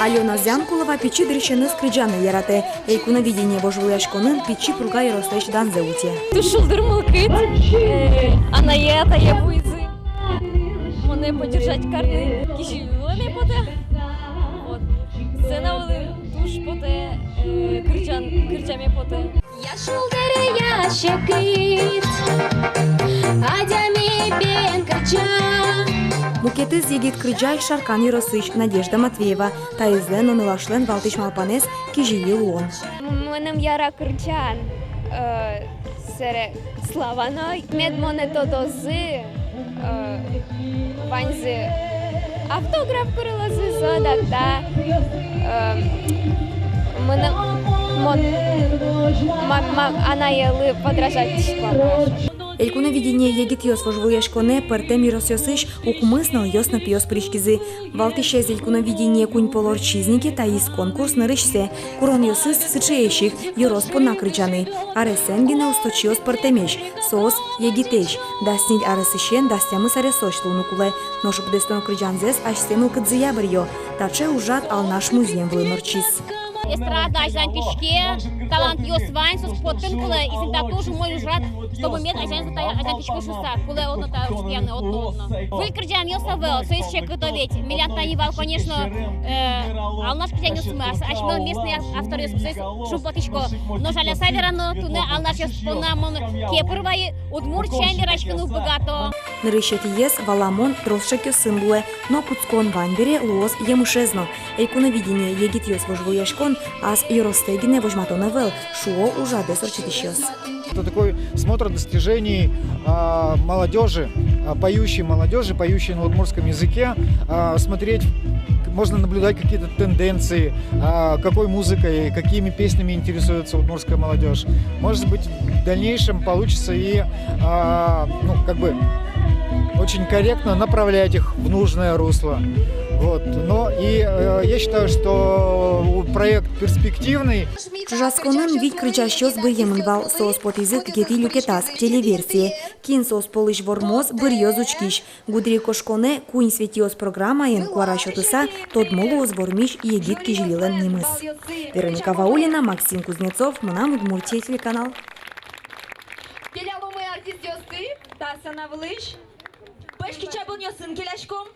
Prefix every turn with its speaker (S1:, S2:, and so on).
S1: Алена Зянкулова печи дрещаны скрыджаны яраты. Эйкуна видение божвуяшконын печи пруга яростач данзеуте.
S2: Тушылдырмал кыт, анаята ябуйзы. Моне подержать карны кишивоне поте. Вот. Сценавалы туш поте, кырчами поте. Я шулдере ящекит, адями бен кырча.
S1: Мукетыз егит крыджай шаркан яросыч Надежда Матвеева. Таизлен онылашлен валтыш малпанес кижили луон.
S2: Моnem яра кырчан, сере славаной. Мед моне тодозы, ваньзы автограф курылазы зодакта. Она елы подражать вам.
S1: Элькуна видение егит йос вожвуяшконе пертем яросёсыш укмыснал йосно пьёс пришкизы. Валтыше элькуна видение кунь полорчизники таис конкурс нарышсе. Курон йосыс сычеещих йорос поднакрыджаны. Аресенгине усточиос пертемеш. Соос егитеш. Дастнить аресышен дастямы саресоч лунукуле. Ношу подестон крыджанзес ашсену кадзия барьё. Таче ужат ал наш музеем влынорчиз.
S2: Эстрадная ажантишке, талант Йосвайн, спортын кулы, и всегда тоже мой ужрат, чтобы иметь ажантишку шуса, кулы одно та ручьяны, одно. Вы кричан Йосавел, союз человек готовить, миллион танивал, конечно, ал наш кричан Йосмас, аж мы местные авторы Йосмас, шупотичко, но жаля саверано, туне ал наш Йосмон, кепырвай, удмурчан верачкану богато.
S1: Нарышет ес валамон тросшекё сымбуэ, но куцкон ванбере луос емышезно. Эйкуна видение егит йос вожвуяшкон, ас яростегине вожматонавел, шуо ужаде сорчетищёс.
S3: Это такой смотр достижений молодежи, поющей на удмуртском языке. Смотреть, можно наблюдать какие-то тенденции, какой музыкой, какими песнями интересуется удмуртская молодежь. Может быть, в дальнейшем получится и очень корректно направлять их в нужное русло. Вот. Но и я считаю, что проект перспективный.
S1: Чужасконын вид крычащёс быемынвал соос под язык гети люкетас телеверсии. Кин соос полыш вормоз бырьёз учкиш. Гудри кошконе куин светиос программаен куарашотыса тот молуоз вормиш егит кижелилен нимыс. Вероника Ваулина, Максим Кузнецов, Манам Удмуртия телеканал.
S4: Келялумы артист ёсты, тасана вылыш. Пешки чабун ёсын келяшком.